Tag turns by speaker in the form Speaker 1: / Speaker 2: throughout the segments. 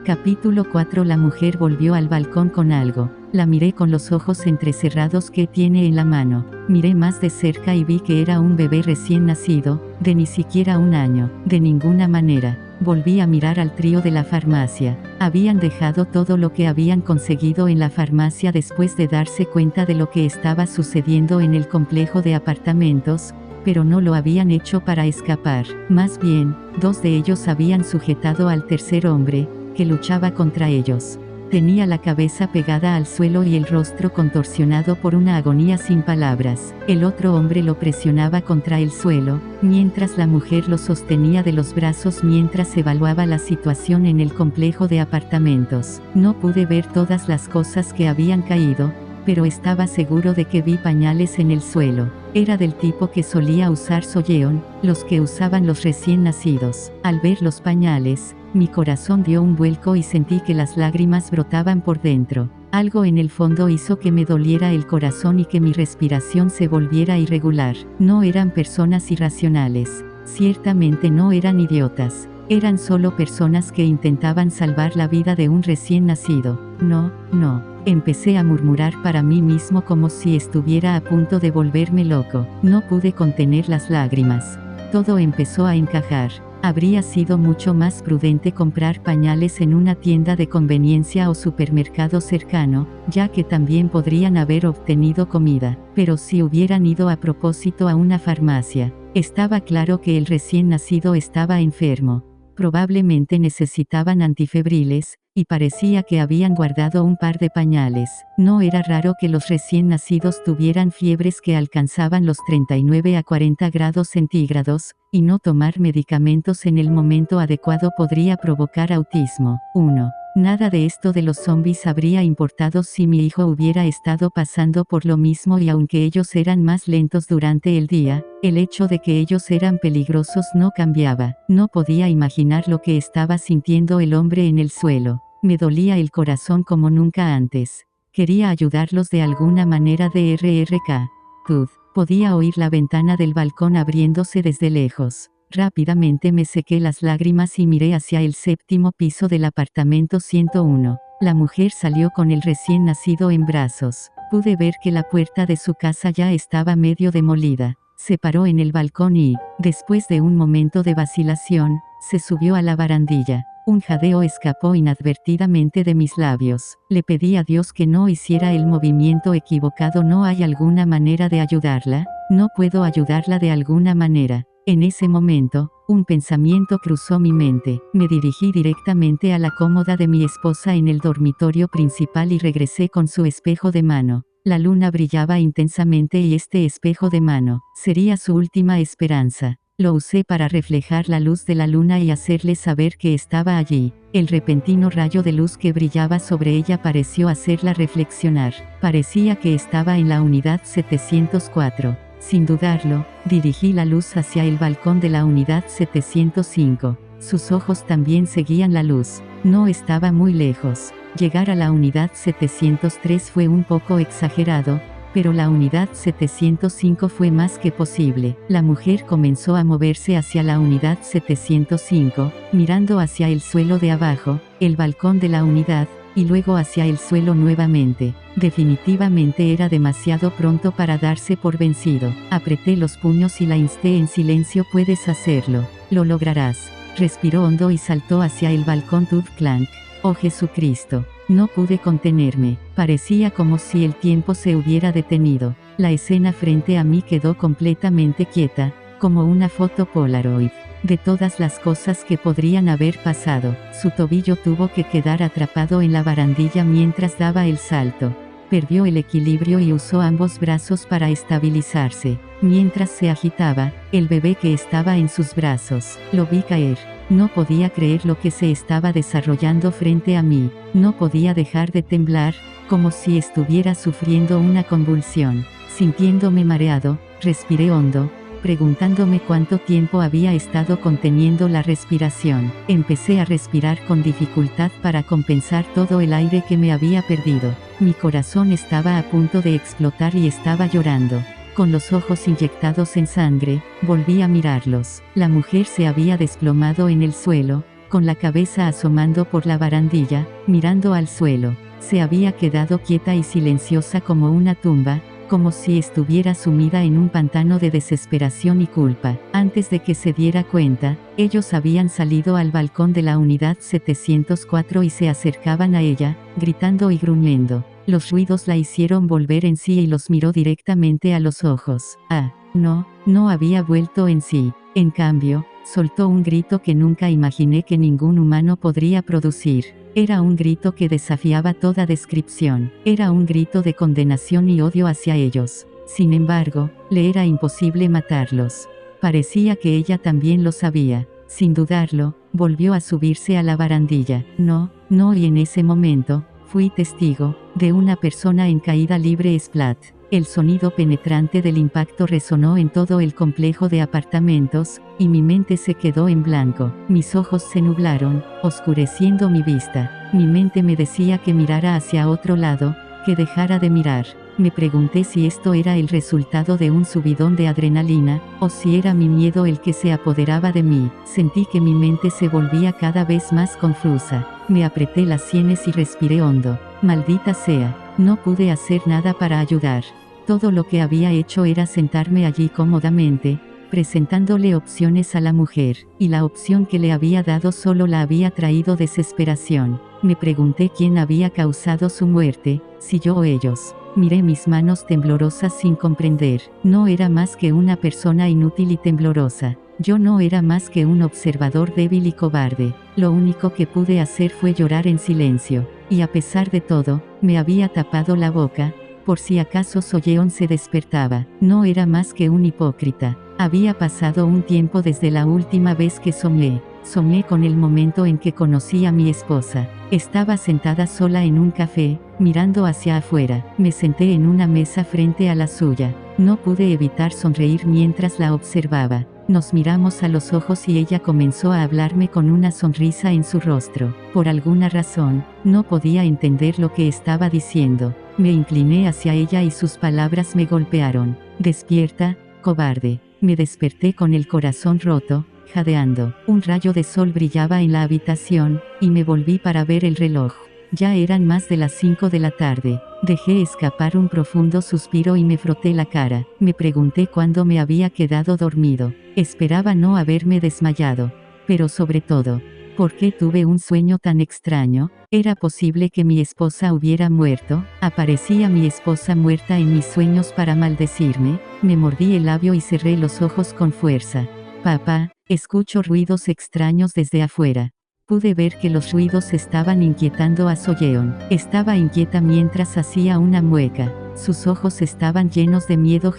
Speaker 1: Capítulo 4. La mujer volvió al balcón con algo. La miré con los ojos entrecerrados que tiene en la mano. Miré más de cerca y vi que era un bebé recién nacido, de ni siquiera un año. De ninguna manera. Volví a mirar al trío de la farmacia. Habían dejado todo lo que habían conseguido en la farmacia después de darse cuenta de lo que estaba sucediendo en el complejo de apartamentos, pero no lo habían hecho para escapar. Más bien, dos de ellos habían sujetado al tercer hombre, que luchaba contra ellos. Tenía la cabeza pegada al suelo y el rostro contorsionado por una agonía sin palabras. El otro hombre lo presionaba contra el suelo, mientras la mujer lo sostenía de los brazos mientras evaluaba la situación en el complejo de apartamentos. No pude ver todas las cosas que habían caído, pero estaba seguro de que vi pañales en el suelo. Era del tipo que solía usar Solleon, los que usaban los recién nacidos. Al ver los pañales, mi corazón dio un vuelco y sentí que las lágrimas brotaban por dentro. Algo en el fondo hizo que me doliera el corazón y que mi respiración se volviera irregular. No eran personas irracionales. Ciertamente no eran idiotas. Eran solo personas que intentaban salvar la vida de un recién nacido. No. Empecé a murmurar para mí mismo como si estuviera a punto de volverme loco. No pude contener las lágrimas. Todo empezó a encajar. Habría sido mucho más prudente comprar pañales en una tienda de conveniencia o supermercado cercano, ya que también podrían haber obtenido comida. Pero si hubieran ido a propósito a una farmacia, estaba claro que el recién nacido estaba enfermo. Probablemente necesitaban antifebriles, y parecía que habían guardado un par de pañales. No era raro que los recién nacidos tuvieran fiebres que alcanzaban los 39 a 40 grados centígrados, y no tomar medicamentos en el momento adecuado podría provocar autismo. 1. Nada de esto de los zombies habría importado si mi hijo hubiera estado pasando por lo mismo, y aunque ellos eran más lentos durante el día, el hecho de que ellos eran peligrosos no cambiaba. No podía imaginar lo que estaba sintiendo el hombre en el suelo. Me dolía el corazón como nunca antes. Quería ayudarlos de alguna manera. DRRK. Podía oír la ventana del balcón abriéndose desde lejos. Rápidamente me sequé las lágrimas y miré hacia el séptimo piso del apartamento 101. La mujer salió con el recién nacido en brazos. Pude ver que la puerta de su casa ya estaba medio demolida. Se paró en el balcón y, después de un momento de vacilación, se subió a la barandilla. Un jadeo escapó inadvertidamente de mis labios. Le pedí a Dios que no hiciera el movimiento equivocado. ¿No hay alguna manera de ayudarla? ¿No puedo ayudarla de alguna manera? En ese momento, un pensamiento cruzó mi mente. Me dirigí directamente a la cómoda de mi esposa en el dormitorio principal y regresé con su espejo de mano. La luna brillaba intensamente y este espejo de mano sería su última esperanza. Lo usé para reflejar la luz de la luna y hacerle saber que estaba allí. El repentino rayo de luz que brillaba sobre ella pareció hacerla reflexionar. Parecía que estaba en la unidad 704. Sin dudarlo, dirigí la luz hacia el balcón de la unidad 705. Sus ojos también seguían la luz. No estaba muy lejos. Llegar a la unidad 703 fue un poco exagerado, pero la unidad 705 fue más que posible. La mujer comenzó a moverse hacia la unidad 705, mirando hacia el suelo de abajo, el balcón de la unidad, y luego hacia el suelo nuevamente. Definitivamente era demasiado pronto para darse por vencido. Apreté los puños y la insté en silencio. Puedes hacerlo. Lo lograrás. Respiró hondo y saltó hacia el balcón. Clank. Oh Jesucristo. No pude contenerme. Parecía como si el tiempo se hubiera detenido. La escena frente a mí quedó completamente quieta, como una foto Polaroid. De todas las cosas que podrían haber pasado, su tobillo tuvo que quedar atrapado en la barandilla mientras daba el salto. Perdió el equilibrio y usó ambos brazos para estabilizarse. Mientras se agitaba, el bebé que estaba en sus brazos, lo vi caer. No podía creer lo que se estaba desarrollando frente a mí. No podía dejar de temblar, como si estuviera sufriendo una convulsión. Sintiéndome mareado, respiré hondo, preguntándome cuánto tiempo había estado conteniendo la respiración. Empecé a respirar con dificultad para compensar todo el aire que me había perdido. Mi corazón estaba a punto de explotar y estaba llorando. Con los ojos inyectados en sangre, volví a mirarlos. La mujer se había desplomado en el suelo, con la cabeza asomando por la barandilla, mirando al suelo. Se había quedado quieta y silenciosa como una tumba, como si estuviera sumida en un pantano de desesperación y culpa. Antes de que se diera cuenta, ellos habían salido al balcón de la unidad 704 y se acercaban a ella, gritando y gruñendo. Los ruidos la hicieron volver en sí y los miró directamente a los ojos. No había vuelto en sí. En cambio, soltó un grito que nunca imaginé que ningún humano podría producir. Era un grito que desafiaba toda descripción. Era un grito de condenación y odio hacia ellos. Sin embargo, le era imposible matarlos. Parecía que ella también lo sabía. Sin dudarlo, volvió a subirse a la barandilla. No, y en ese momento, fui testigo de una persona en caída libre. Splat. El sonido penetrante del impacto resonó en todo el complejo de apartamentos, y mi mente se quedó en blanco. Mis ojos se nublaron, oscureciendo mi vista. Mi mente me decía que mirara hacia otro lado, que dejara de mirar. Me pregunté si esto era el resultado de un subidón de adrenalina, o si era mi miedo el que se apoderaba de mí. Sentí que mi mente se volvía cada vez más confusa. Me apreté las sienes y respiré hondo. Maldita sea, no pude hacer nada para ayudar. Todo lo que había hecho era sentarme allí cómodamente, presentándole opciones a la mujer, y la opción que le había dado solo la había traído desesperación. Me pregunté quién había causado su muerte, si yo o ellos. Miré mis manos temblorosas sin comprender. No era más que una persona inútil y temblorosa. Yo no era más que un observador débil y cobarde. Lo único que pude hacer fue llorar en silencio. Y a pesar de todo, me había tapado la boca, por si acaso Solleon se despertaba. No era más que un hipócrita. Había pasado un tiempo desde la última vez que soñé. Soñé con el momento en que conocí a mi esposa. Estaba sentada sola en un café, mirando hacia afuera. Me senté en una mesa frente a la suya. No pude evitar sonreír mientras la observaba. Nos miramos a los ojos y ella comenzó a hablarme con una sonrisa en su rostro. Por alguna razón, no podía entender lo que estaba diciendo. Me incliné hacia ella y sus palabras me golpearon. Despierta, cobarde. Me desperté con el corazón roto, jadeando. Un rayo de sol brillaba en la habitación, y me volví para ver el reloj. Ya eran más de las 5 de la tarde. Dejé escapar un profundo suspiro y me froté la cara. Me pregunté cuándo me había quedado dormido. Esperaba no haberme desmayado. Pero sobre todo, ¿por qué tuve un sueño tan extraño? ¿Era posible que mi esposa hubiera muerto? ¿Aparecía mi esposa muerta en mis sueños para maldecirme? Me mordí el labio y cerré los ojos con fuerza. Papá, escucho ruidos extraños desde afuera. Pude ver que los ruidos estaban inquietando a Solleon. Estaba inquieta mientras hacía una mueca. Sus ojos estaban llenos de miedo.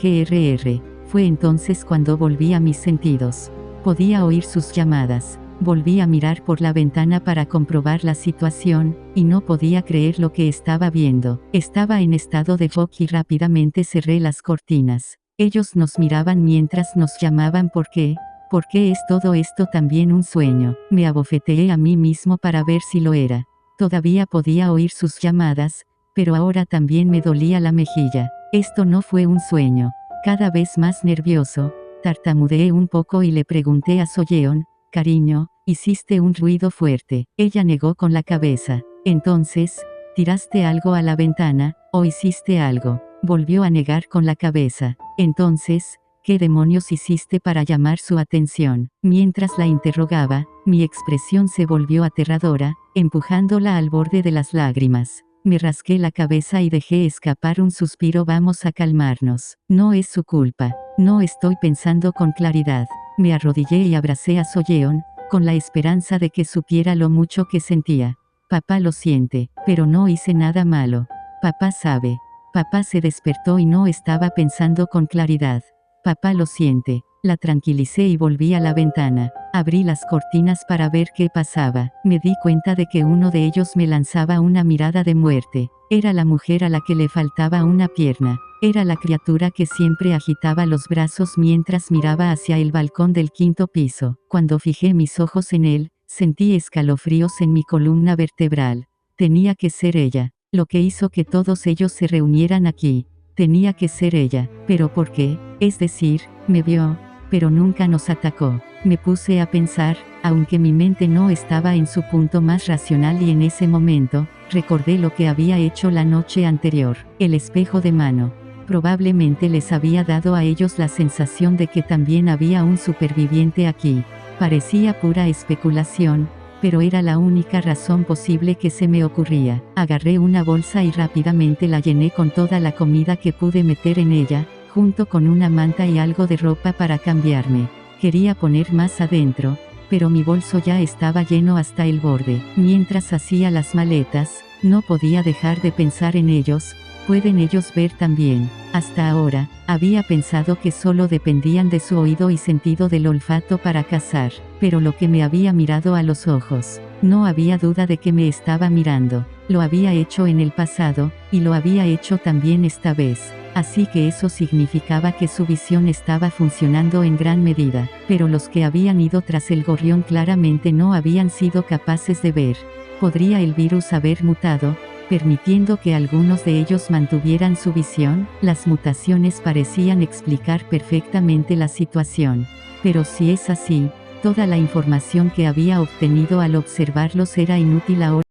Speaker 1: Fue entonces cuando volví a mis sentidos. Podía oír sus llamadas. Volví a mirar por la ventana para comprobar la situación, y no podía creer lo que estaba viendo. Estaba en estado de shock y rápidamente cerré las cortinas. Ellos nos miraban mientras nos llamaban. ¿Por qué? ¿Por qué es todo esto también un sueño? Me abofeteé a mí mismo para ver si lo era. Todavía podía oír sus llamadas, pero ahora también me dolía la mejilla. Esto no fue un sueño. Cada vez más nervioso, tartamudeé un poco y le pregunté a Solleon, cariño, hiciste un ruido fuerte. Ella negó con la cabeza. Entonces, ¿tiraste algo a la ventana, o hiciste algo? Volvió a negar con la cabeza. Entonces, ¿qué demonios hiciste para llamar su atención? Mientras la interrogaba, mi expresión se volvió aterradora, empujándola al borde de las lágrimas. Me rasqué la cabeza y dejé escapar un suspiro. Vamos a calmarnos. No es su culpa. No estoy pensando con claridad. Me arrodillé y abracé a Solleon, con la esperanza de que supiera lo mucho que sentía. Papá lo siente, pero no hice nada malo. Papá sabe. Papá se despertó y no estaba pensando con claridad. Papá lo siente. La tranquilicé y volví a la ventana. Abrí las cortinas para ver qué pasaba. Me di cuenta de que uno de ellos me lanzaba una mirada de muerte. Era la mujer a la que le faltaba una pierna. Era la criatura que siempre agitaba los brazos mientras miraba hacia el balcón del 5º piso. Cuando fijé mis ojos en él, sentí escalofríos en mi columna vertebral. Tenía que ser ella. Lo que hizo que todos ellos se reunieran aquí. Tenía que ser ella. ¿Pero por qué? Es decir, me vio, pero nunca nos atacó. Me puse a pensar, Aunque mi mente no estaba en su punto más racional y en ese momento, recordé lo que había hecho la noche anterior. El espejo de mano. Probablemente les había dado a ellos la sensación de que también había un superviviente aquí. Parecía pura especulación, pero era la única razón posible que se me ocurría. Agarré una bolsa y rápidamente la llené con toda la comida que pude meter en ella, junto con una manta y algo de ropa para cambiarme. Quería poner más adentro, pero mi bolso ya estaba lleno hasta el borde. Mientras hacía las maletas, no podía dejar de pensar en ellos. ¿Pueden ellos ver también? Hasta ahora, había pensado que solo dependían de su oído y sentido del olfato para cazar, pero lo que me había mirado a los ojos, no había duda de que me estaba mirando. Lo había hecho en el pasado, y lo había hecho también esta vez. Así que eso significaba que su visión estaba funcionando en gran medida, pero los que habían ido tras el gorrión claramente no habían sido capaces de ver. ¿Podría el virus haber mutado, permitiendo que algunos de ellos mantuvieran su visión? Las mutaciones parecían explicar perfectamente la situación. Pero si es así, toda la información que había obtenido al observarlos era inútil ahora.